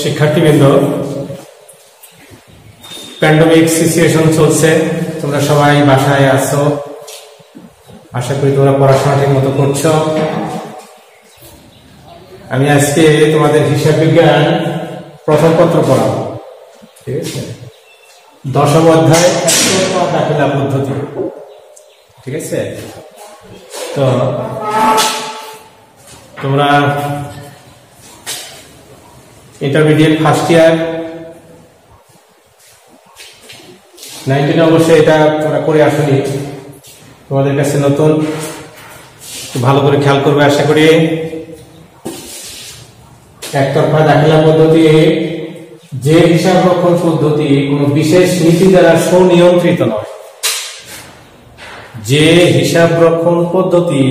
শিক্ষার্থীবৃন্দ, pandemic situation চলছে, তোমরা সবাই বাসায় আছো। আশা করি তোমরা পড়াশোনা ঠিক মতো করছো। আমি আজকে তোমাদের হিসাব বিজ্ঞান প্রথম পত্র পড়াবো, ঠিক আছে? 10ম অধ্যায় একতরফা দাখিলা পদ্ধতি, ঠিক আছে? তো তোমরা ইন্টারমিডিয়েট ফার্স্ট ইয়ার 19 অবশ্যই এটা তোমরা করে আসনি, তোমাদের কাছে নতুন, ভালো করে খেয়াল করবে আশা করি। একতরফা দাখিলা পদ্ধতি যে হিসাব রক্ষণ পদ্ধতি কোনো বিশেষ নীতি দ্বারা সুনিয়ন্ত্রিত নয়। যে হিসাব রক্ষণ পদ্ধতি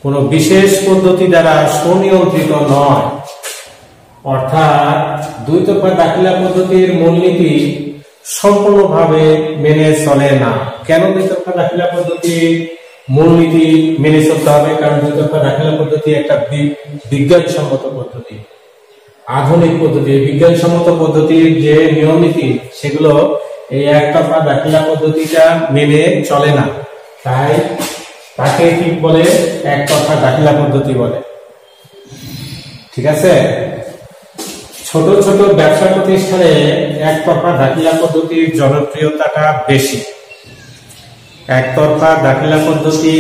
কোনো বিশেষ পদ্ধতি দ্বারা সুনিয়ন্ত্রিত নয়, অর্থাৎ দুইতরফা দাখিলা পদ্ধতির মূলনীতি সম্পূর্ণভাবে মেনে চলে না। কেন দুইতরফা দাখিলা পদ্ধতির মূলনীতি মেনে চলতে হবে? কারণ দুইতরফা দাখিলা পদ্ধতি একটা বিজ্ঞানসম্মত পদ্ধতি, আধুনিক পদ্ধতি। বিজ্ঞানসম্মত পদ্ধতির যে নিয়ম নীতি সেগুলো এই একতরফা দাখিলা পদ্ধতিটা মেনে চলে না, তাই তাকে কি বলে? একতরফা দাখিলা পদ্ধতি বলে, ঠিক আছে? ছোট ছোট ব্যবসা প্রতিষ্ঠানে একতরফা দাখিলা পদ্ধতির জনপ্রিয়তাটা বেশি। একতরফা দাখিলা পদ্ধতি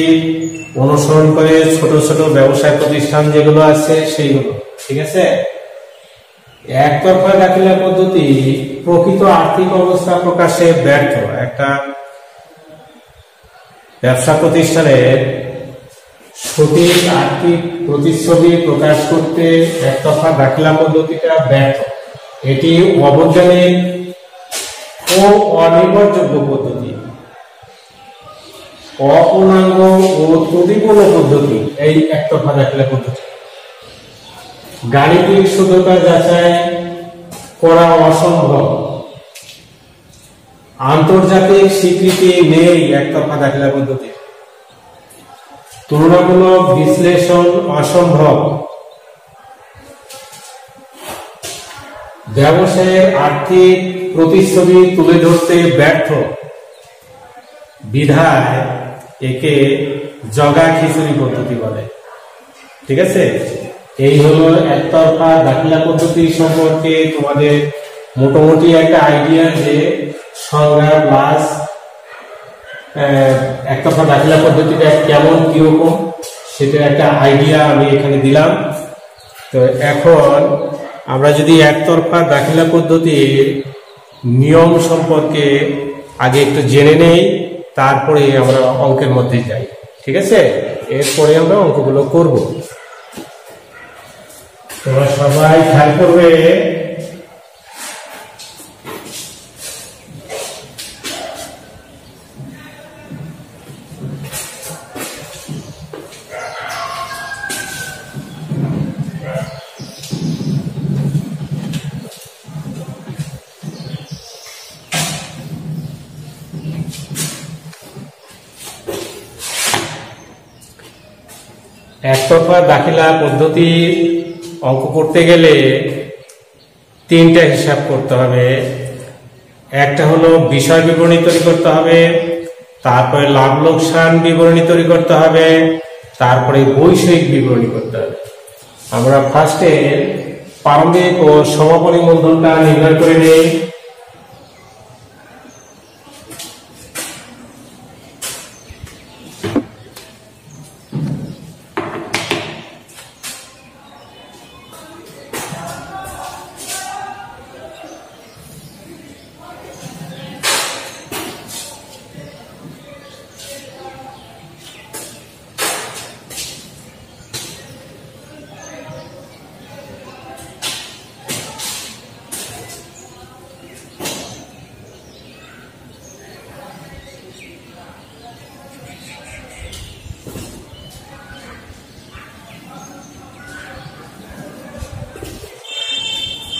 অনুসরণ করে ছোট ছোট ব্যবসায় প্রতিষ্ঠান যেগুলো আছে সেইগুলো, ঠিক আছে? একতরফা দাখিলা পদ্ধতি প্রকৃত আর্থিক অবস্থা প্রকাশে ব্যর্থ। একটা ব্যবসা প্রতিষ্ঠানের সঠিক আর্থিক প্রতিচ্ছবি প্রকাশ করতে একতরফা দাখিলা পদ্ধতিটা ব্যর্থ। এটি অবৈজ্ঞানিক ও অনির্ভরযোগ্য পদ্ধতি, অপূর্ণাঙ্গ ও ত্রুটিপূর্ণ পদ্ধতি এই একতরফা দাখিলা পদ্ধতি। গাণিতিক শুদ্ধতা যাচাই করা অসম্ভব। আন্তর্জাতিক স্বীকৃতি নেই একতরফা দাখিলা পদ্ধতি। তুলনামূলক বিশ্লেষণ অসম্ভব। ব্যবসায়ের আর্থিক প্রতিচ্ছবি তুলে ধরতে ব্যর্থ বিধায় একে জগা খিচুড়ি পদ্ধতি বলে, ঠিক আছে? এই হলো একতরফা দাখিলা পদ্ধতি সম্পর্কে তোমাদের মোটামুটি একটা আইডিয়া, যে সংজ্ঞা প্লাস একতরফা দাখিলা পদ্ধতিটা কেমন কিরকম সেটা একটা আইডিয়া আমি এখানে দিলাম। তো এখন আমরা যদি একতরফা দাখিলা পদ্ধতির নিয়ম সম্পর্কে আগে একটু জেনে নেই, তারপরে আমরা অঙ্কের মধ্যে যাই, ঠিক আছে? এরপরে আমরা অঙ্কগুলো করব। তোমরা সবাই খেয়াল করবে, একতরফা দাখিলা পদ্ধতি অঙ্ক করতে গেলে তিনটা হিসাব করতে হবে। একটা হলো বিষয় বিবরণী তৈরি করতে হবে, তারপরে লাভ লোকসান বিবরণী তৈরি করতে হবে, তারপরে বৈষয়িক বিবরণী করতে হবে। আমরা ফার্স্টে প্রারম্ভিক ও সমাপনী মূলধনটা নির্ণয় করে নেই।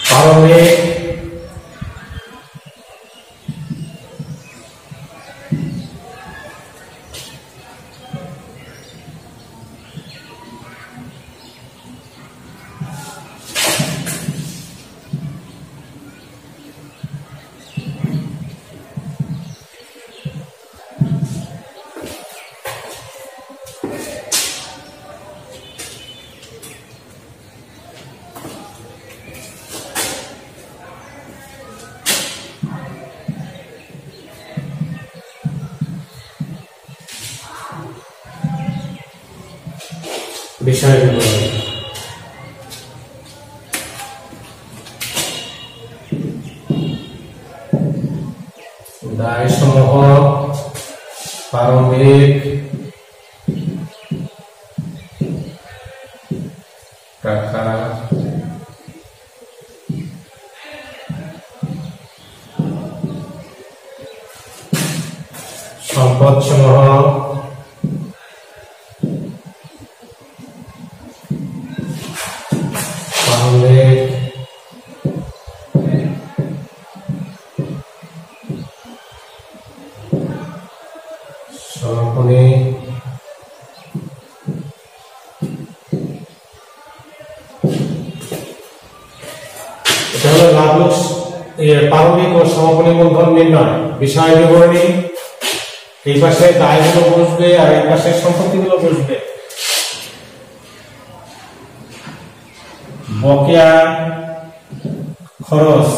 প্রারম্ভিক বিষয় বিবরণী। দায়সমূহ প্রারম্ভিক টাকা সম্পদসমূহ প্রারম্ভিক সমাপনী এটা হলো লাভলুক প্রারম্ভিক ও সমাপনী মূলধন নির্ণয়। বিষয় বিবরণী এই পাশে দায়গুলো বসবে আর এই পাশে সম্পত্তিগুলো বসবে। বকেয়া খরচ,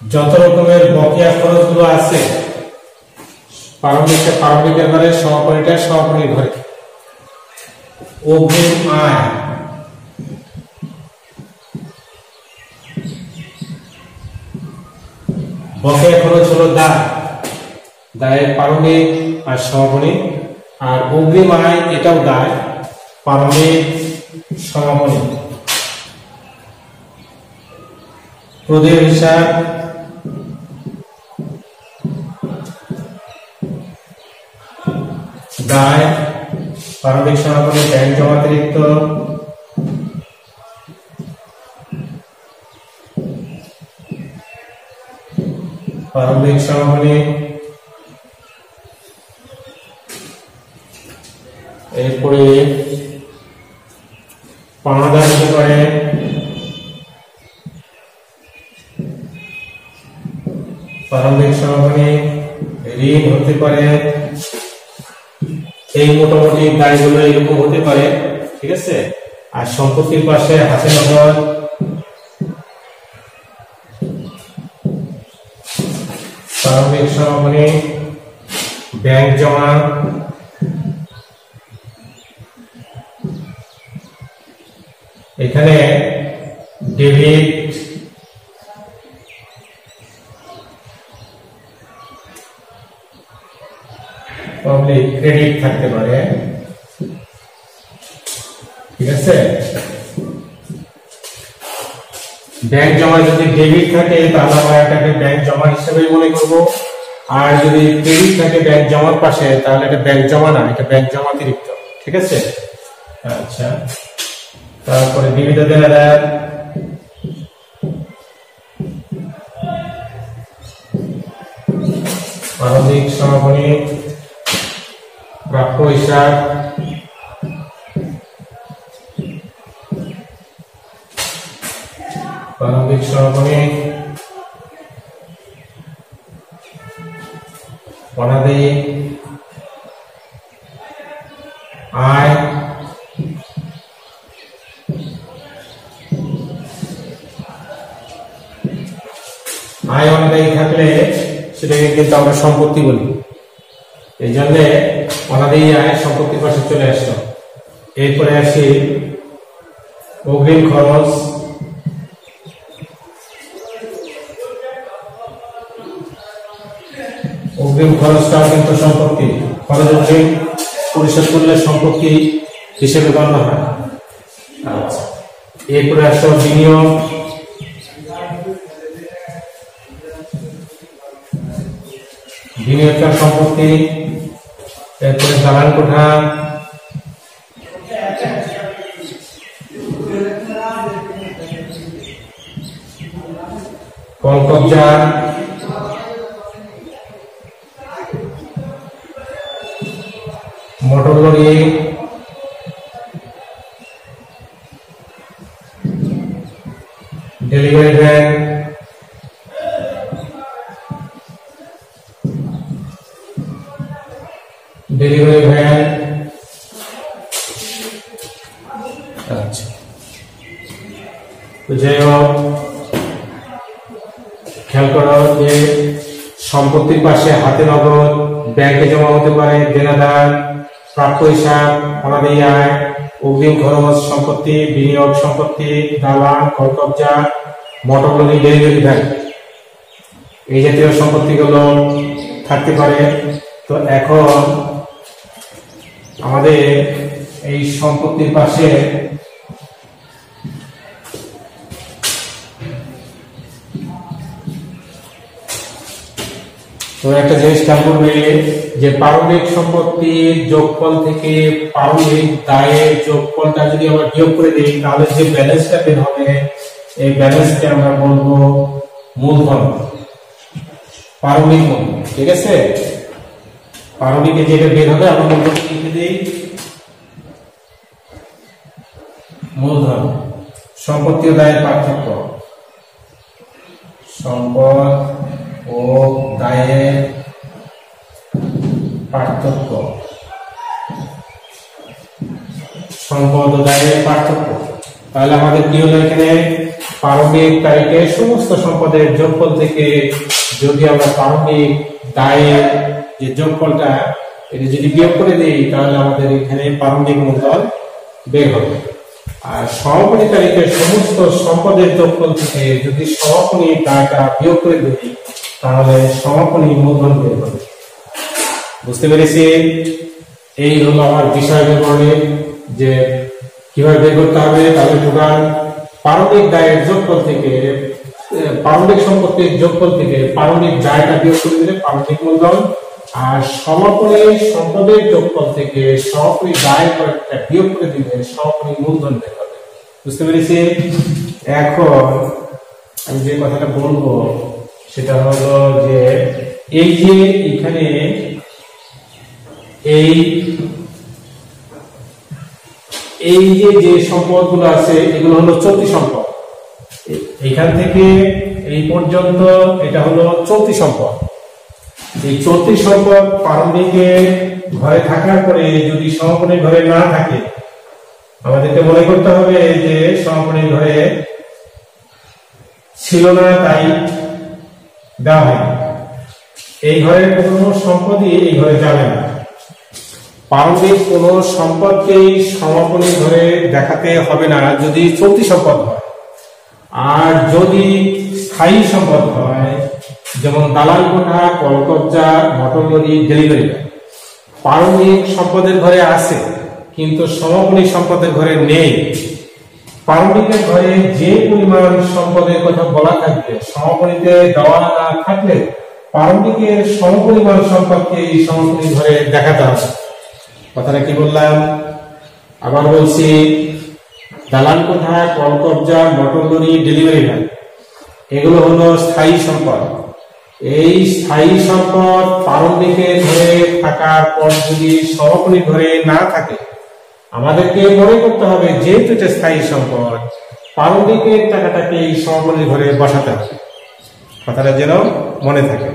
যত রকমের বকেয়া খরচগুলো আছে প্রারম্ভিকের ঘরে, সমাপনীটা সমাপনীর ঘরে। অগ্রিম আয়, বকেয়া খরচ হলো দায়ের প্রারম্ভিক আর সমাপনী, আর অগ্রিম আয় এটাও দায় প্রারম্ভিক সমাপনী। প্রদেয় হিসাব, দায় প্রারম্ভিক সমাপনী, ব্যাংক জমাতিরিক্ত, প্রারম্ভিক সমাপনী। এরপরে পাওনাদার হতে পারে প্রারম্ভিক সমাপনী, ঋণ হতে পারে। এই মোটামুটি দায়গুলো এরকম হতে পারে, ঠিক আছে। আর সম্পত্তির পাশে হাতে নগদ, প্রারম্ভিক সমাপনী, ব্যাংক জমা, এখানে ডেবিট, পাবলিক ক্রেডিট থাকতে পারে, ঠিক আছে। ব্যাংক জমা যদি ডেবিট থাকে তাহলে আমরা এটাকে ব্যাংক জমা হিসেবে মনে করব, আর যদি ক্রেডিট থাকে ব্যাংক জমার পাশে তাহলে এটা ব্যাংক জমা না, এটা ব্যাংক জমাতিরিক্ত, ঠিক আছে। আচ্ছা, তারপরে বিবিধ দেনাদার, প্রারম্ভিক সমাপনী, প্রাপ্য হিসাব, প্রারম্ভিক সমাপনী, অনাদায়ী আয়, আয় অনাদায়ী থাকলে সেটাকে কিন্তু আমরা সম্পত্তি বলি, এই জন্য অনাদায়ী আয় সম্পত্তির পাশে চলে আসলো। এরপরে আসি অগ্রিম খরচ, অগ্রিম খরচটাও কিন্তু সম্পত্তি, খরচ অগ্রিম পরিশোধ করলে সম্পত্তি হিসেবে গণ্য হয়। আচ্ছা, এরপরে আসলো বিনিয়োগ, বিনিয়োগকার সম্পত্তি। এরপরে দালান কোঠা, কল কবজা, motor lorry, delivery van, delivery van. আচ্ছা, তো যাই হোক খেয়াল করো যে সম্পত্তির পাশে হাতে নগদ, ব্যাংকে জমা হতে পারে দেনাদার, প্রাপ্য হিসাব, অনাদায়ী আয়, অগ্রিম খরচ, সম্পত্তি, বিনিয়োগ সম্পত্তি, দালান, কবজা, মোটর লরি, ডেলিভারি ভ্যান, এই জাতীয় সম্পত্তিগুলো থাকতে পারে। তো এখন আমাদের এই সম্পত্তির পাশে তো একটা জিনিস খেয়াল করবে যে প্রারম্ভিক সম্পত্তির যোগফল থেকে প্রারম্ভিক দায়ের যোগফলটা যদি আমরা বিয়োগ করে দিই তাহলে যে ব্যালেন্সটা বের হবে এই ব্যালেন্সকে আমরা বলবো মূলধন, প্রারম্ভিক মূলধন। ঠিক আছে, প্রারম্ভিকে যেটা বের হবে আমরা মূলধন লিখে দিই মূলধন। সম্পত্তি ও দায়ের পার্থক্য, সম্পদ ও দায়ের পার্থক্য, সম্পদ ও দায়ের পার্থক্য। তাহলে আমাদের কি হলো, এখানে প্রারম্ভিক তারিখে সমস্ত সম্পদের যোগফল থেকে যদি আমরা প্রারম্ভিক দায়ের যে যোগফলটা এটা যদি বিয়োগ করে দিই তাহলে আমাদের এখানে প্রারম্ভিক মূলধন বের হবে। আর সমাপনী তারিখে সমস্ত সম্পদের যোগফল থেকে যদি সমাপনী দায়টা বিয়োগ করে দিই তাহলে সমাপনী মূলধন বের হবে। বুঝতে পেরেছি? এই হলো আমার বিষয় বিবরণী যে কিভাবে বের করতে হবে। তাহলে টোটাল প্রারম্ভিক দায়ের যোগফল থেকে প্রারম্ভিক সম্পত্তির যোগফল থেকে প্রারম্ভিক দায়টা বিয়োগ করে দিলে প্রারম্ভিক মূলধন, আর সমাপনী সম্পদের যোগফল থেকে সমাপনী দায় বিয়োগ করে দিলে সমাপনী মূলধন বের হবে। বুঝতে পেরেছি? এখন আমি যে কথাটা বলবো সেটা হলো যে এই যে এখানে এই যে সম্পদগুলো আছে এগুলো হলো চলতি সম্পদ। এখান থেকে এই পর্যন্ত এটা হলো চলতি সম্পদ। এই চলতি সম্পদ প্রারম্ভিকে ঘরে থাকার পরে যদি সমাপনী ঘরে না থাকে আমাদেরকে মনে করতে হবে যে সমাপনী ঘরে ছিল না তাই দেওয়া হয়। এই ঘরের কোনো সম্পদই এই ঘরে যাবে না। প্রারম্ভিক কোন সম্পদকেই সমাপনী ঘরে দেখাতে হবে না যদি চলতি সম্পদ হয়। আর যদি স্থায়ী সম্পদ হয় যেমন দালান কোঠা, কলকবজা, মোটর লরি, ডেলিভারি ভ্যান, প্রারম্ভিক সম্পদের ঘরে আছে কিন্তু সমাপনী সম্পদের ঘরে নেই। প্রারম্ভিকের ঘরে যে পরিমাণ সম্পদের কথা বলা থাকবে সমাপনীতে দেওয়া না থাকলে প্রারম্ভিকের সমপরিমাণ সম্পদকে এই সমাপনী ঘরে দেখাতে হবে। কথাটা কি বললাম? আবার বলছি, দালান কোঠা, কলকবজা, মোটর লরি, ডেলিভারি ভ্যান এগুলো হলো স্থায়ী সম্পদ। এই স্থায়ী সম্পদ প্রারম্ভিকের ঘরে থাকার পর যদি সমাপনী ঘরে না থাকে আমাদেরকে মনে করতে হবে যেহেতু এটা স্থায়ী সম্পদ প্রারম্ভিকের টাকাটাকে এই সমাপনী ঘরে বসাতে হবে। কথাটা যেন মনে থাকে।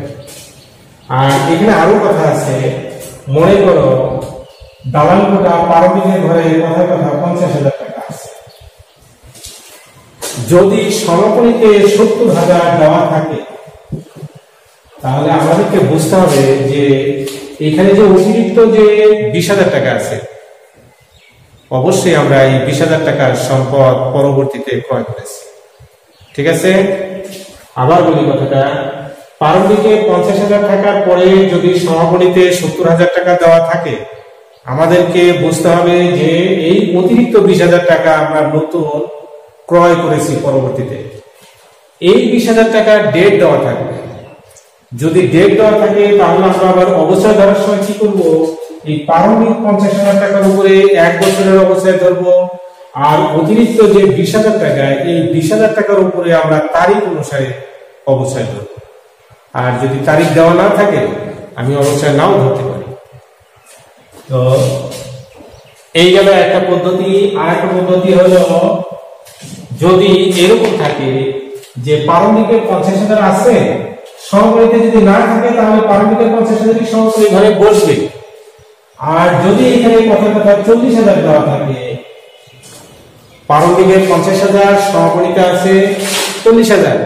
আর এখানে আরো কথা আছে, মনে করো দালান কোঠা প্রারম্ভিকের ঘরে কথায় কথা 50,000 টাকা আছে। যদি সমাপনীতে 70,000 দেওয়া থাকে তাহলে আমাদেরকে বুঝতে হবে যে এখানে যে অতিরিক্ত যে 20,000 টাকা আছে অবশ্যই আমরা এই 20,000 টাকার সম্পদ পরবর্তীতে ক্রয় করেছি। ঠিক আছে? আবার বলি কথাটা, প্রারম্ভিকে 50,000 টাকার পরে যদি সমাপনীতে 70,000 টাকা দেওয়া থাকে আমাদেরকে বুঝতে হবে যে এই অতিরিক্ত 20,000 টাকা আমরা নতুন ক্রয় করেছি পরবর্তীতে। এই 20,000 টাকা ডেট দেওয়া থাকবে। যদি ডেট দেওয়া থাকে তাহলে আমরা আবার অবচয় ধরার সময় কি করবো, এই প্রারম্ভিক 50,000 টাকার উপরে 1 বছরের অবচয় ধরবো, আর অতিরিক্ত যে 20,000 টাকা এই 20,000 টাকার উপরে আমরা তারিখ অনুসারে অবচয় ধরবো। আর যদি তারিখ দেওয়া না থাকে আমি অবচয় নাও ধরতে পারি। তো এই গেল একটা পদ্ধতি। আর একটা পদ্ধতি হলো যদি এরকম থাকে যে প্রারম্ভিকের 50,000 আছে সমাপনীতে যদি না থাকে তাহলে প্রারম্ভিকের 50,000 সমাপনী ঘরে বসবে। আর যদি এখানে কথার কথা 40,000 দেওয়া থাকে প্রারম্ভিকের 50,000 সমাপনীতে আছে 40,000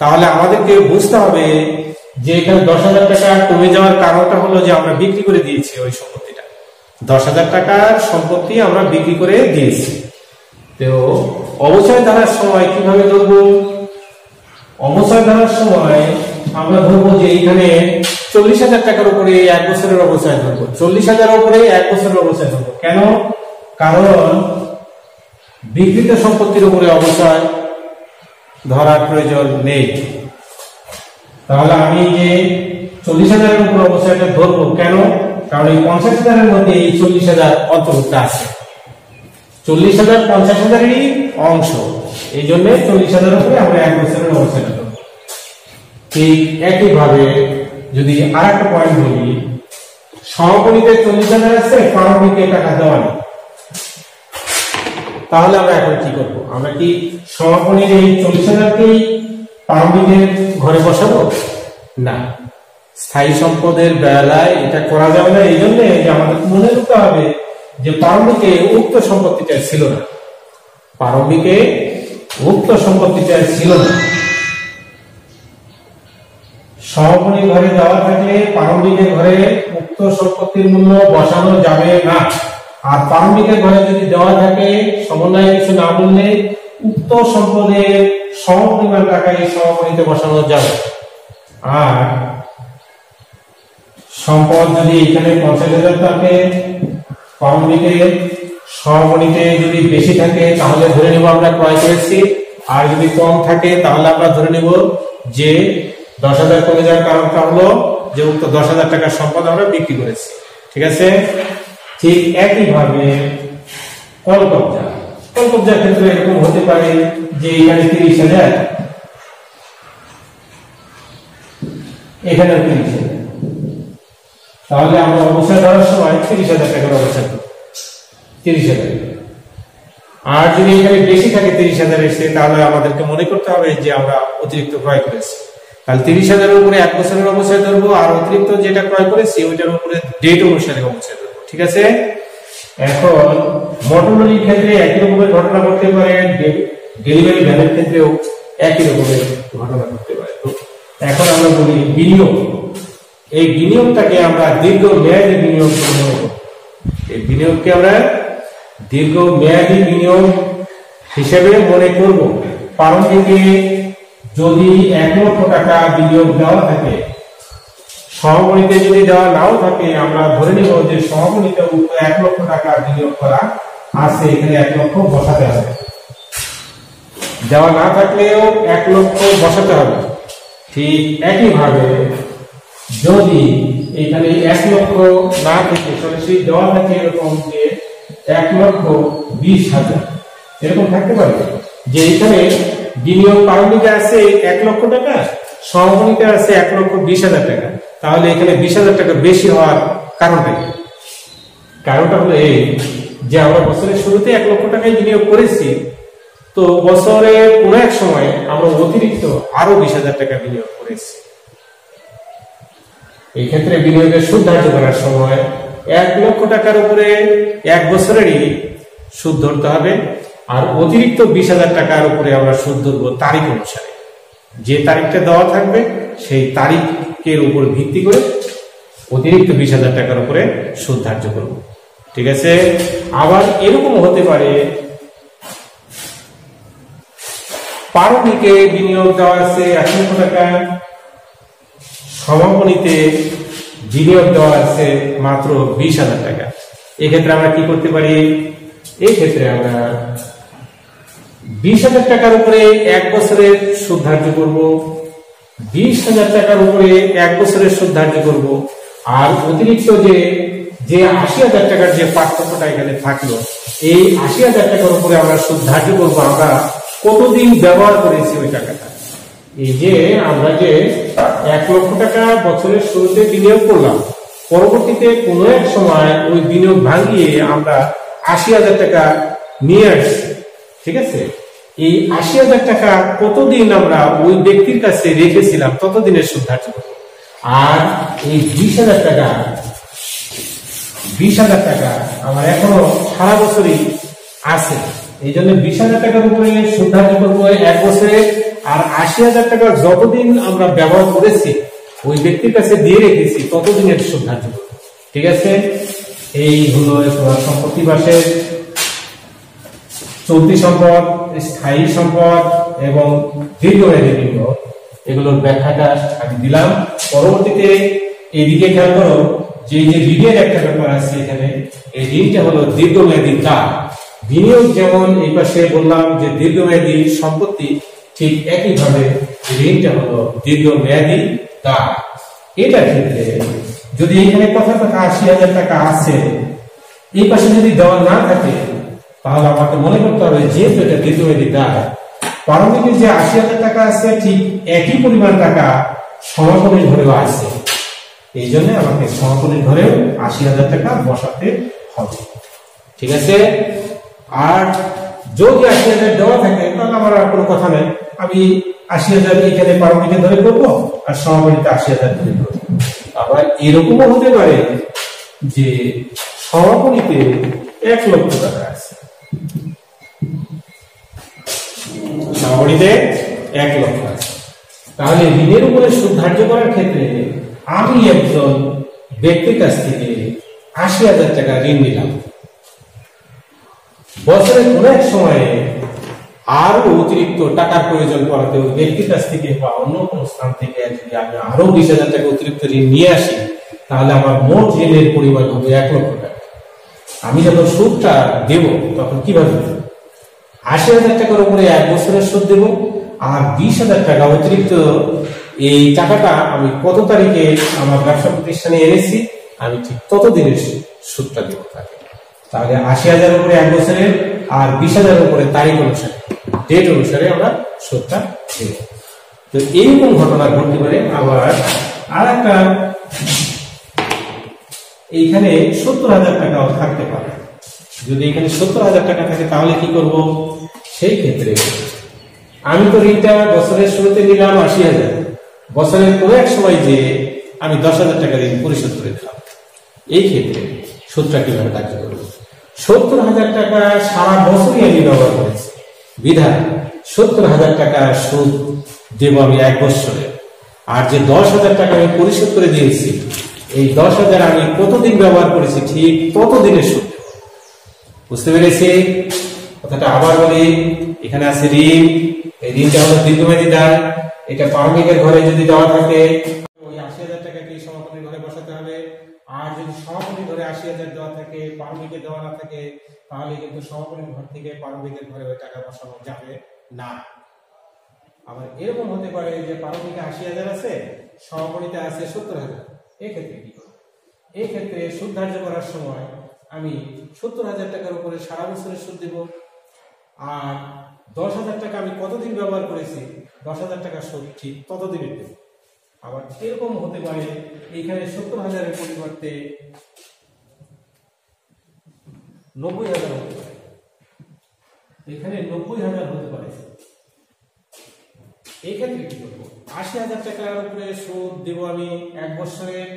তাহলে আমাদেরকে বুঝতে হবে যে এখানে 10,000 টাকা কমে যাওয়ার কারণটা হলো যে আমরা বিক্রি করে দিয়েছি ওই সম্পত্তিটা। 10,000 টাকার সম্পত্তি আমরা বিক্রি করে দিয়েছি। তো অবচয় ধারার সময় কিভাবে ধরবো? অবচয় ধারার সময় আমরা ধরবো যে এখানে 40,000 টাকার উপরে 1 বছরের অবচয় ধরবো। 40,000 উপরে 1 বছরের অবচয় ধরবো। কেন? কারণ বিক্রিত সম্পত্তির উপরে অবচয় ধরার প্রয়োজন নেই। তাহলে আমি যে 40,000 এর উপর অবচয়টা ধরবো কেন? কারণ এই 50,000 এর মধ্যে এই 40,000 অন্তর্ভুক্ত আছে। 40,000 50,000-এরই অংশ, এই জন্য 40,000 উপরে আমরা 1 বছরের অবচয়টা ধরবো। ঠিক একইভাবে যদি আর একটা পয়েন্ট বলি, সমাপনীতে 40,000 আছে, প্রারম্ভিকে টাকা দেওয়া নেই, তাহলে আমরা এখন কি করব? আমরা কি সমাপনীর এই 40,000-কেই প্রারম্ভিকের ঘরে বসাবো? না, স্থায়ী সম্পদের বেলায় এটা করা যাবে না। এই জন্য যে আমাদের মনে রাখতে হবে যে প্রারম্ভিকে উক্ত সম্পত্তিটা ছিল না, প্রারম্ভিকে উক্ত সম্পত্তিটা ছিল না। সমাপনীর ঘরে দেওয়া থাকলে প্রারম্ভিকের ঘরে উক্ত সম্পত্তির মূল্য বসানো যাবে না। আর প্রারম্ভিকের ঘরে যদি দেওয়া থাকে সমন্বয়ে কিছু না বললে উক্ত সম্পদের সমপরিমাণ টাকা এই সমাপনীতে বসানো যাবে। আর সম্পদ যদি এখানে 50,000 থাকে, প্রারম্ভিকে সমাপনীতে যদি বেশি থাকে তাহলে ধরে নেব আমরা ক্রয় করেছি, আর যদি কম থাকে তাহলে আমরা ধরে নেব যে 10,000 কমে যাওয়ার কারণটা হলো যে উক্ত 10,000 টাকার সম্পদ আমরা বিক্রি করেছি। ঠিক আছে? ঠিক একইভাবে কলকবজার ক্ষেত্রে এরকম হতে পারে যে এখানে 30,000, এখানে 30,000, তাহলে আমরা অবচয় ধরার সময় 30,000 টাকার অবচয় করব, 30,000। আর যদি এখানে বেশি থাকে 30,000 এসে, তাহলে আমাদেরকে মনে করতে হবে যে আমরা অতিরিক্ত ক্রয় করেছি। তাহলে 30,000 এর উপরে 1 বছরের অবচয় ধরবো, আর অতিরিক্ত যেটা ক্রয় করেছি ওইটার উপরে ডেট অনুসারে অবচয় ধরবো। ঠিক আছে? এখন মোটরলরির ক্ষেত্রে একই রকমের ঘটনা ঘটতে পারে, ডেলিভারি ভ্যানের ক্ষেত্রেও একই রকমের ঘটনা ঘটতে পারে। তো এখন আমরা বলি বিনিয়োগ। এই বিনিয়োগটাকে আমরা দীর্ঘ মেয়াদী বিনিয়োগ করব। এই বিনিয়োগকে আমরা দীর্ঘ মেয়াদী বিনিয়োগ হিসেবে মনে করব। প্রারম্ভিকে যদি 1 লক্ষ টাকা বিনিয়োগ দেওয়া থাকে, সমাপনীতে যদি দেওয়া নাও থাকে, আমরা ধরে নিব যে সমাপনীতে 1 লক্ষ টাকা বিনিয়োগ করা আছে, এখানে 1 লক্ষ বসাতে হবে। দেওয়া না থাকলেও 1 লক্ষ বসাতে হবে। ঠিক একইভাবে যদি এখানে 1 লক্ষ না থেকে সরাসরি দেওয়া থাকে এরকম যে 1,20,000 এরকম থাকতে পারে, যে এখানে বিনিয়োগ প্রারম্ভিকে আছে 1 লক্ষ টাকা, সমাপনীতে আছে 1,20,000 টাকা, তাহলে এখানে 20,000 টাকা বেশি হওয়ার কারণটা কি? কারণটা হলো এই যে আমরা বছরের শুরুতে 1 লক্ষ টাকায় বিনিয়োগ করেছি, তো বছরের কোনো এক সময় আমরা অতিরিক্ত আরো 20,000 টাকা বিনিয়োগ করেছি। এই ক্ষেত্রে বিনিয়োগের সুদ ধার্য করার সময় 1 লক্ষ টাকার উপরে 1 বছরেরই সুদ ধরতে হবে, আর অতিরিক্ত 20,000 টাকার উপরে আমরা সুদ ধরবো তারিখ অনুসারে। যে তারিখটা দেওয়া থাকবে সেই তারিখের উপর ভিত্তি করে অতিরিক্ত 20,000 টাকার উপরে সুদ ধার্য করব। ঠিক আছে? আবার এরকম হতে পারে প্রারম্ভিকে বিনিয়োগ দেওয়া আছে 1 লক্ষ টাকা, সমাপনীতে বিনিয়োগ দেওয়া আছে মাত্র 20,000 টাকা। এক্ষেত্রে আমরা কি করতে পারি? এই ক্ষেত্রে আমরা 20,000 টাকার উপরে 1 বছরের সুদ ধার্য করব, 20,000 টাকার উপরে 1 বছরের সুদ ধার্য করব, আর অতিরিক্ত যে 80,000 টাকার যে পার্থক্যটা এখানে থাকলো, এই 80,000 টাকার উপরে আমরা সুদ ধার্য করব আমরা কতদিন ব্যবহার করেছি ওই টাকাটা। এই যে আমরা যে 1 লক্ষ টাকা বছরের শুরুতে বিনিয়োগ করলাম, পরবর্তীতে কোনো এক সময় ওই বিনিয়োগ ভাঙিয়ে আমরা 80,000 টাকা নিয়ে আসছি। ঠিক আছে? এই 80,000 টাকা কতদিন আমরা ওই ব্যক্তির কাছে রেখেছিলাম ততদিনের সুদ ধার্য করব। আর এই 20,000 টাকা আমার এখনো সারা বছরই আছে, এই জন্য 20,000 টাকার উপরে সুদ ধার্য করবো 1 বছরে, আর 80,000 টাকা যতদিন আমরা ব্যবহার করেছি ওই ব্যক্তির কাছে দিয়ে রেখেছি ততদিনের সুদ ধার্য করব। ঠিক আছে? এই হলো তোমার সম্পত্তি পাশের চলতি সম্পদ, স্থায়ী সম্পদ এবং দীর্ঘমেয়াদী বিনিয়োগ, এগুলোর ব্যাখ্যাটা আমি দিলাম। পরবর্তীতে এইদিকে খেয়াল করো যে ঋণের একটা ব্যাপার আছে এখানে। এই ঋণটা হলো দীর্ঘমেয়াদী দায়। বিনিয়োগ যেমন এই পাশে বললাম যে দীর্ঘমেয়াদী সম্পত্তি, ঠিক একইভাবে ঋণটা হলো দীর্ঘমেয়াদী দায়। এটার ক্ষেত্রে যদি এখানে কথা ৮০,০০০ টাকা আছে, এই পাশে যদি দেওয়া না থাকে, তাহলে আমাকে মনে করতে হবে যেহেতু এটা দীর্ঘমেয়াদী দায়, প্রারম্ভিক যে ৮০,০০০ টাকা আছে ঠিক একই পরিমাণ টাকা সমাপনী ঘরেও আছে। এই জন্য আমাকে সমাপনী ঘরেও ৮০,০০০ টাকা বসাতে হবে। ঠিক আছে। আর যদি ৮০,০০০ দেওয়া থাকে তাহলে আমার আর কোনো কথা নেই, আমি ৮০,০০০ এখানে প্রারম্ভিকে ধরে করবো আর সমাপনীতে ৮০,০০০ ধরে করবো। আবার এরকমও হতে পারে যে সমাপনীতে ১,০০,০০০ টাকা আছে, সমাপনীতে ১,০০,০০০ আছে। তাহলে ঋণের উপরে সুদ ধার্য করার ক্ষেত্রে আমি একজন ব্যক্তির কাছ থেকে ৮০,০০০ টাকা ঋণ নিলাম। বছরের কোন এক সময়ে আরো অতিরিক্ত টাকার প্রয়োজন পড়াতে ওই ব্যক্তির কাছ থেকে বা অন্য কোন স্থান থেকে যদি আমি আরো ২০,০০০ টাকা অতিরিক্ত ঋণ নিয়ে আসি, তাহলে আমার মোট ঋণের পরিমাণ হবে ১,০০,০০০ টাকা। আমি যখন সুদটা দেব তখন কিভাবে ৮০,০০০ টাকার উপরে ১ বছরের সুদ দেব, আর ২০,০০০ টাকা অতিরিক্ত এই টাকাটা আমি কত তারিখে আমার ব্যবসা প্রতিষ্ঠানে এনেছি, আমি ঠিক তত দিনের সুদটা দেব তাকে। তাহলে ৮০,০০০ উপরে ১ বছরের আর ২০,০০০ উপরে তারিখ অনুসারে, ডেট অনুসারে আমরা সুদটা দেব। তো এইরকম ঘটনা ঘটতে পারে। আবার আর একটা, এইখানে ৭০,০০০ টাকাও থাকতে পারে। যদি এখানে ৭০,০০০ টাকা থাকে তাহলে কি করব? সেই ক্ষেত্রে আমি তো ঋণটা বছরের শুরুতে নিলাম ৮০,০০০, বছরের কোনো এক সময় যে আমি ১০,০০০ টাকা ঋণ পরিশোধ করে দিলাম। এই ক্ষেত্রে সুদটা কিভাবে কার্য করব? ৭০,০০০ টাকা সারা বছরই আমি ব্যবহার করেছি, বিধায় ৭০,০০০ টাকা সুদ দেব আমি ১ বছরে। আর যে ১০,০০০ টাকা আমি পরিশোধ করে দিয়েছি, এই ১০,০০০ আমি কতদিন ব্যবহার করেছি ঠিক ততদিনের সুদ। বুঝতে পেরেছি কথাটা? আবার বলি, এখানে আছে ঋণ, এই ঋণটা হলো দীর্ঘমেয়াদী দায়। এটা প্রারম্ভিকের ঘরে যদি দেওয়া থাকে ওই ৮০,০০০ টাকাকে সমাপনী ঘরে বসাতে হবে। আর যদি সমাপনী ঘরে ৮০,০০০ দেওয়া থাকে, প্রারম্ভিকে দেওয়া না থাকে, তাহলে কিন্তু সমাপনী ঘর থেকে প্রারম্ভিকের ঘরে ওই টাকা বসানো যাবে না। আবার এরকম হতে পারে যে প্রারম্ভিকে ৮০,০০০ আছে, সমাপনীতে আছে ৭০,০০০। এক্ষেত্রে কি করব? এই ক্ষেত্রে সুদ ধার্য করার সময় আমি ৭০,০০০ টাকার উপরে সারা বছরের সুদ দেব। আর ১০,০০০ টাকা আমি কতদিন ব্যবহার করেছি, ১০,০০০ টাকা সুদ ঠিক ততদিনের দেব। আবার এরকম হতে পারে এইখানে ৭০,০০০ পরিবর্তে ৯০,০০০ হতে পারে, এখানে ৯০,০০০ হতে পারে। এই ক্ষেত্রে কি করবো? ৮০,০০০ টাকার উপরে সুদ দেব আমি ১ বছরের।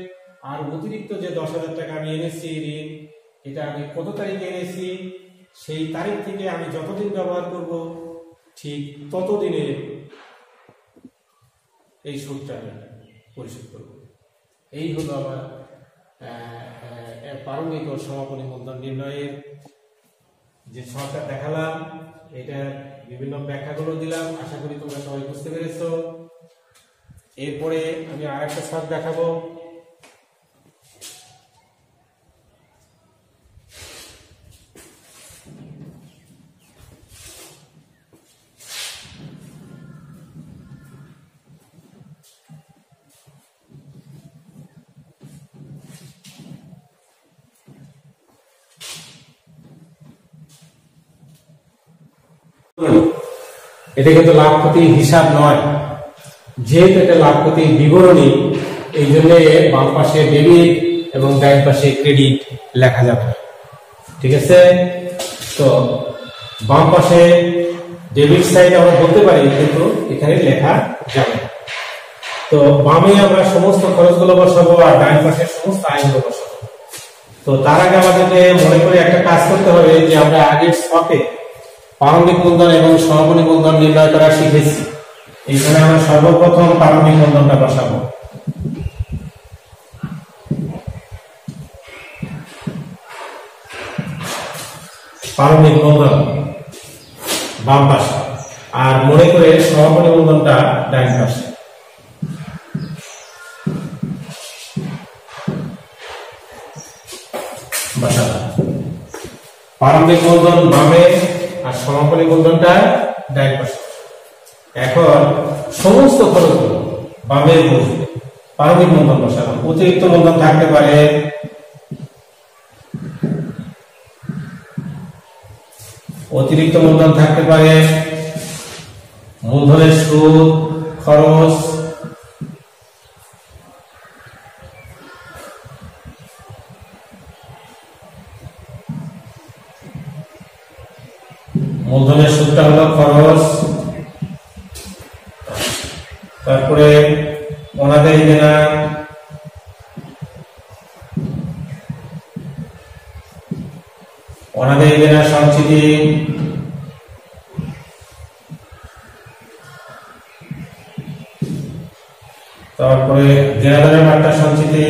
আর অতিরিক্ত যে ১০,০০০ টাকা আমি এনেছি ঋণ, এটা আমি কত তারিখে এনেছি, সেই তারিখ থেকে আমি যতদিন ব্যবহার করব ঠিক ততদিনে এই সুদটা আমি পরিশোধ করব। এই হলো আমার প্রারম্ভিক ও সমাপনী মূলধন নির্ণয়ের যে ছকটা দেখালাম, এটা বিভিন্ন ব্যাখ্যাগুলো দিলাম। আশা করি তোমরা সবাই বুঝতে পেরেছো। এরপরে আমি আর একটা ছক দেখাবো। এটা কিন্তু লাভ ক্ষতির হিসাব নয়, যেহেতু এটা লাভ ক্ষতির বিবরণী, এই জন্য বাম পাশে ডেবিট এবং ডান পাশে ক্রেডিট লেখা যাবে। ঠিক আছে? তো বাম পাশে ডেবিট সাইড আমরা বলতে পারি, কিন্তু এখানে লেখা যাবে। তো বামে আমরা সমস্ত খরচগুলো বসাবো আর ডান পাশে সমস্ত আয়গুলো বসাবো। তো তার আগে আমাদেরকে মনে করে একটা কাজ করতে হবে যে আমরা আগের ছকে প্রারম্ভিক মূলধন এবং সমাপনী মূলধন নির্ণয় করা শিখেছি। এখানে আমরা সর্বপ্রথম প্রারম্ভিক মূলধনটা বসাবো। প্রারম্ভিক মূলধন বাম পাশে, আর মনে করে সমাপনী মূলধনটা ডান পাশে। প্রারম্ভিক মূলধন বামে আর সমাপনী মূলধনটা ডান পাশে। এখন সমস্ত খরচগুলো বামের প্রারম্ভিক মূলধন বসালাম। অতিরিক্ত মূলধন থাকতে পারে মূলধনের সুদ, খরচ, মূলধনের সুদটা হলো খরচ, তারপরে অনাদায়ী দেনা, সঞ্চিতি, তারপরে দেনাদারের মাত্রা সঞ্চিতি,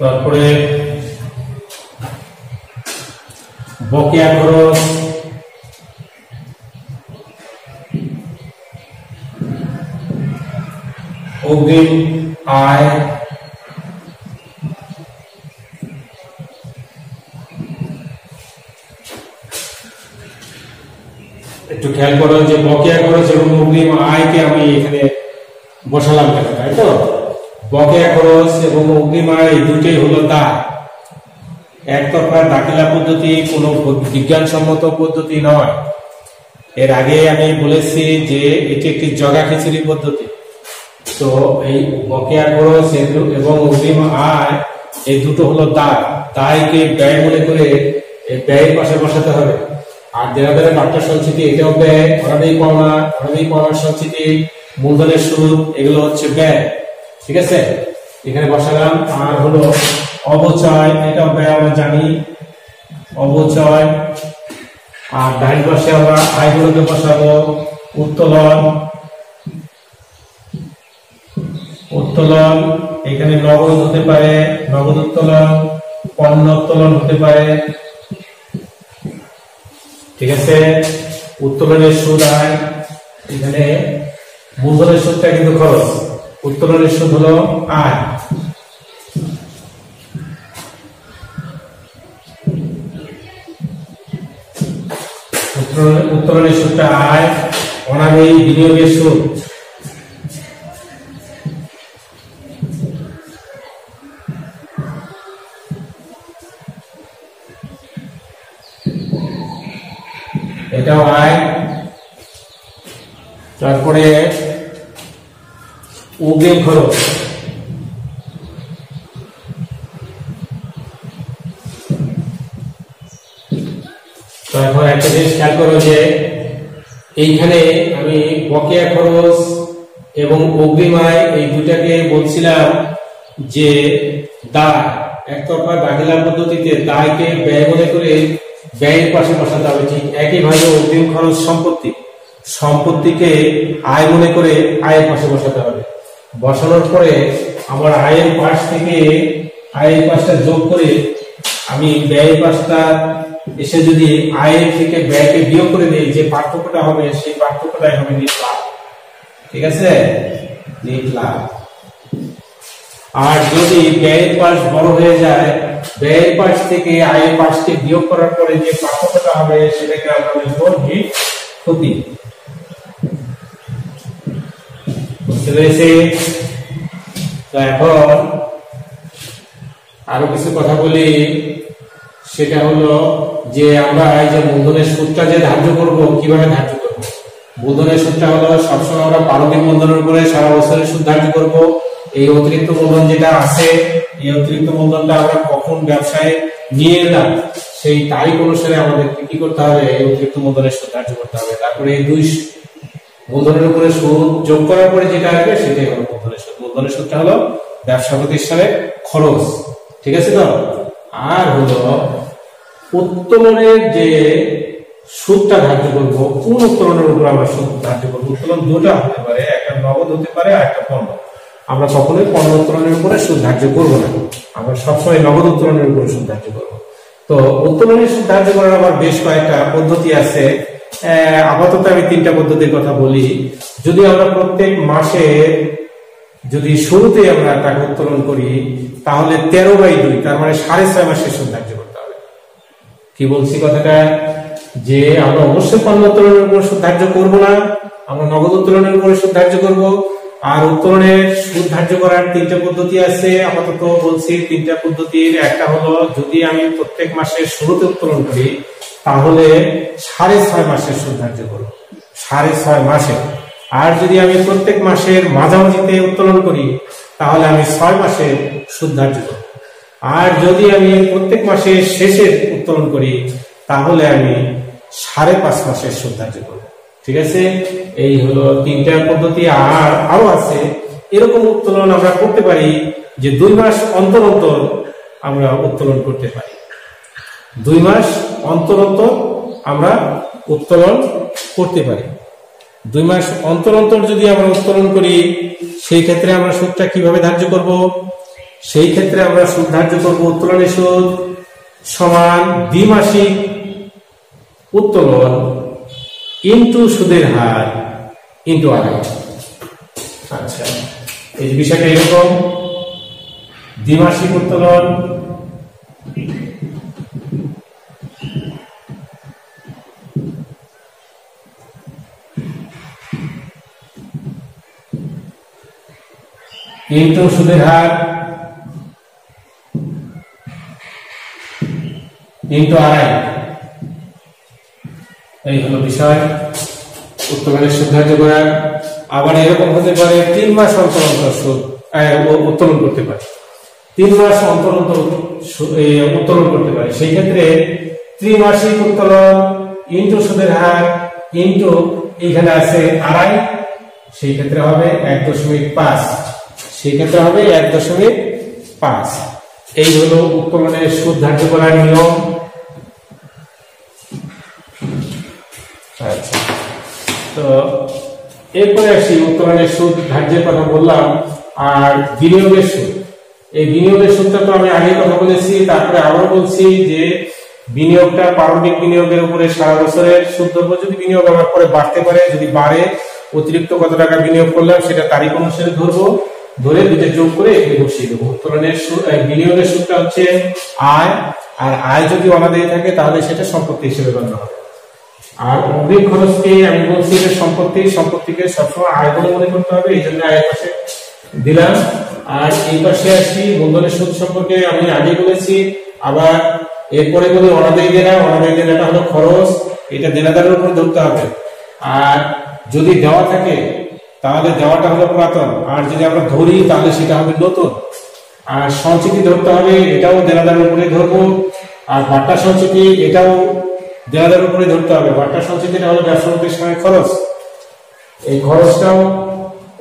তারপরে বকেয়া খরচ, অগ্রিম আয়, একটু খেয়াল করো যে বকেয়া খরচ এবং অগ্রিম আয়কে আমি এখানে বসালাম কেন, তাই তো? বকেয়া খরচ এবং অগ্রিম আয় দুটোই হলো দায়। একতরফা দাখিলা পদ্ধতি কোনো বিজ্ঞানসম্মত পদ্ধতি নয়। এর আগে আমি বলেছি যে এটি একটি জগা খিচুড়ি পদ্ধতি। তো এই বকেয়া খরচ এবং অগ্রিম আয় এই দুটো হলো দায়। দায়কে ব্যয় মনে করে এই ব্যয়ের পাশে বসাতে হবে। আর দেনাদারের মাত্রা সঞ্চিতি এটাও ব্যয়, অনাদায়ী পাওনার সঞ্চিতি, মূলধনের সুদ, এগুলো হচ্ছে ব্যয়। ঠিক আছে, এখানে বসালাম। আর হলো অবচয়, এটাও ব্যয় আমরা জানি, অবচয়। আর ডান পাশে আমরা আয়গুলোকে বসাবো। উত্তোলন, এখানে নগদ হতে পারে, নগদ উত্তোলন, পণ্য উত্তোলন হতে পারে। ঠিক আছে, উত্তোলনের সুদ আয়, এখানে মূলধনের সুদটা কিন্তু খরচ, উত্তোলনের সুদ হলো আয়। উত্তোলনের সুদটা আয়। অনাদায়ী বিনিয়োগের সুদ, এটাও আয়। তারপরে অগ্রিম খরচ, তো এখন একটা জিনিস খেয়াল করো যে এইখানে আমি বকেয়া খরচ এবং অগ্রিম আয় এই দুটাকে বলছিলাম যে দায়। একতরফা দাখিলা পদ্ধতিতে দায়কে ব্যয় মনে করে ব্যয়ের পাশে বসাতে হবে। ঠিক একইভাবে অগ্রিম খরচ সম্পত্তিকে আয় মনে করে আয়ের পাশে বসাতে হবে। বসানোর পরে আবার আয়ের পাশটা যোগ করে আমি ব্যয়ের পাশটা এসে যদি আয়ের থেকে ব্যয়কে বিয়োগ করে দিই, যে পার্থক্যটা হবে সেই পার্থক্যটাই হবে নিট লাভ। ঠিক আছে, নিট লাভ। আর যদি ব্যয়ের পাশ বড় হয়ে যায়, ব্যয়ের পাশ থেকে আয়ের পাশকে বিয়োগ করার পরে যে পার্থক্যটা হবে সেটাকে আমরা লিখবো নিট ক্ষতি। বুঝতে পেরেছি? তো এখন আরো কিছু কথা বলি। সেটা হলো যে আমরা এই যে মূলধনের সুদটা যে ধার্য করব, কিভাবে ধার্য করব? মূলধনের সুদটা হলো সবসময় আমরা প্রারম্ভিক মূলধনের উপরে সারা বছরের সুদ ধার্য করব। এই অতিরিক্ত মূলধন যেটা আছে, এই অতিরিক্ত মূলধনটা আমরা কখন ব্যবসায় নিয়ে এলাম সেই তারিখ অনুসারে আমাদের কি করতে হবে? এই অতিরিক্ত মূলধনের সুদ ধার্য করতে হবে। তারপরে এই দুই মূলধনের উপরে সুদ যোগ করার পরে যেটা আসবে সেটাই হলো মূলধনের সুদ। মূলধনের সুদটা হলো ব্যবসা প্রতিষ্ঠানের খরচ। ঠিক আছে তো? আর হলো উত্তোলনের যে সুদটা ধার্য করবো, কোন উত্তোলনের উপর আমরা সুদ ধার্য করবো। উত্তোলন দুটা হতে পারে, একটা নগদ হতে পারে আর একটা পণ্য। আমরা কখনোই পণ্য উত্তোলনের উপরে সুদ ধার্য করবো না, আমরা সবসময় নগদ উত্তোলনের উপরে সুদ ধার্য করবো। তো উত্তোলনের সুদ ধার্য করার আবার বেশ কয়েকটা পদ্ধতি আছে। আপাতত আমি 3টা পদ্ধতির কথা বলি। যদি আমরা প্রত্যেক মাসে যদি শুরুতে আমরা টাকা উত্তোলন করি, তাহলে 13/2 তার মানে 6.5 মাসের সুদ ধার্য করতে হবে। কি বলছি কথাটা, যে আমরা অবশ্যই পণ্য উত্তোলনের উপর সুদ ধার্য করবো না, আমরা নগদ উত্তোলনের উপরে সুদ ধার্য করবো। আর উত্তোলনের সুদ ধার্য করার 3টা পদ্ধতি আছে। আপাতত বলছি 3টা পদ্ধতির একটা হলো, যদি আমি প্রত্যেক মাসের শুরুতে উত্তোলন করি তাহলে 6.5 মাসের সুদ ধার্য করবো, 6.5 মাসে। আর যদি আমি প্রত্যেক মাসের মাঝামাঝিতে উত্তোলন করি তাহলে আমি 6 মাসের সুদ ধার্য করব। আর যদি আমি প্রত্যেক মাসের শেষে উত্তোলন করি তাহলে আমি 5.5 মাসের সুদ ধার্য করব। ঠিক আছে, এই হলো 3টা পদ্ধতি। আর আরো আছে, এরকম উত্তোলন আমরা করতে পারি যে 2 মাস অন্তর অন্তর আমরা উত্তোলন করতে পারি। 2 মাস অন্তর অন্তর আমরা উত্তোলন করতে পারি। 2 মাস অন্তর অন্তর যদি আমরা উত্তোলন করি, সেই ক্ষেত্রে আমরা সুদটা কিভাবে ধার্য করব? সেই ক্ষেত্রে আমরা সুদ ধার্য করব, উত্তোলনের সুদ সমান দ্বিমাসিক উত্তোলন ইনটু সুদের হার ইনটু আয়। আচ্ছা, এই বিষয়টা এরকম, দ্বিমাসিক উত্তোলন ইনটু সুদের হার ইনটু আয়, এই হলো বিষয় উত্তোলনের সুদ ধার্য করা। আবার এরকম হতে পারে 3 মাস অন্তর অন্তর সুদ উত্তোলন করতে পারে, 3 মাস অন্তর অন্তর উত্তোলন করতে পারে। সেই ক্ষেত্রে ত্রিমাসিক উত্তোলন ইনটু সুদের হার ইনটু এখানে আছে আয়, সেই ক্ষেত্রে হবে 1.5, সেই ক্ষেত্রে হবে 1.5। এই হলো উত্তোলনের সুদ ধার্য করার নিয়ম। আচ্ছা, তো এরপরে আসি উত্তোলনের সুদ ধার্যের কথা বললাম। আর বিনিয়োগের সুদ, এই বিনিয়োগের সুদটা তো আমি আগে কথা বলেছি, তারপরে আবার বলছি যে বিনিয়োগটা প্রারম্ভিক বিনিয়োগের উপরে সারা বছরের সুদ ধরবো। যদি বিনিয়োগ আমার পরে বাড়তে পারে, যদি বাড়ে অতিরিক্ত কত টাকা বিনিয়োগ করলাম সেটা তারিখ অনুসারে ধরবো, ধরে দুটো যোগ করে এখানে বসিয়ে দেবো। উত্তোলনের বিনিয়োগের সুদটা হচ্ছে আয়, আর আয় যদি অনাদায়ী থাকে তাহলে সেটা সম্পত্তি হিসেবে গণ্য হবে। আর অগ্রিম খরচকে আমি বলছি যে সম্পত্তিকে সবসময় আয় বলে মনে করতে হবে, এই জন্য আয়ের পাশে দিলাম। আর এই পাশে আসি মূলধনের সুদ সম্পর্কে আমি আগে বলেছি। আবার এরপরে বলি অনাদায়ী দেনা। অনাদায়ী দেনাটা হলো খরচ, এটা দেনাদারের উপর ধরতে হবে। আর যদি দেওয়া থাকে তাহলে দেওয়াটা হলো পুরাতন, আর যদি আমরা ধরি তাহলে সেটা হবে নতুন। আর সঞ্চিতি ধরতে হবে, এটাও দেনাদারের উপরে ধরবো। আর বাট্টা সঞ্চিতি, এটাও দেনাদারের উপরে ধরতে হবে। বাট্টা সঞ্চিতিটা হলো ব্যবসা প্রতিষ্ঠানের খরচ, এই খরচটাও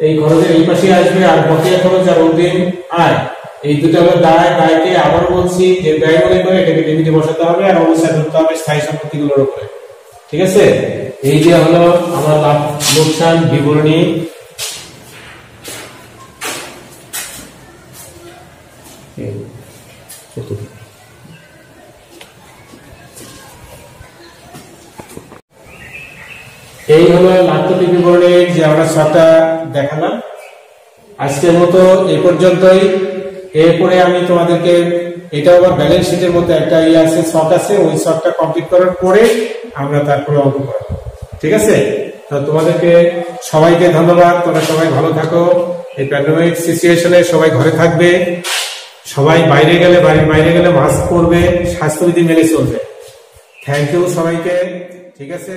এই খরচের এই পাশে আসবে। আর বকেয়া খরচ আর অগ্রিম আয়, এই দুটো হলো দায়। দায়কে আবার বলছি যে ব্যয় মনে করে এটাকে ডেবিটে বসাতে হবে, আর অবস্থায় ধরতে হবে স্থায়ী সম্পত্তিগুলোর উপরে। ঠিক আছে, এই যে হলো আমার লাভ লোকসান বিবরণী। এই হলো লাভক্ষতি বিবরণীর যে আমরা ছকটা দেখালাম। আজকের মতো এই পর্যন্তই। এরপরে আমি তোমাদেরকে এটা আবার ব্যালেন্স শিটের মতো একটা আছে, ছক আছে, ওই ছকটা কমপ্লিট করার পরে আমরা তারপরে অঙ্ক করব। ঠিক আছে, তো তোমাদেরকে সবাইকে ধন্যবাদ। তোমরা সবাই ভালো থাকো। এই প্যান্ডেমিক সিচুয়েশনে সবাই ঘরে থাকবে, সবাই বাড়ির বাইরে গেলে মাস্ক পরবে, স্বাস্থ্যবিধি মেনে চলবে। থ্যাংক ইউ সবাইকে। ঠিক আছে।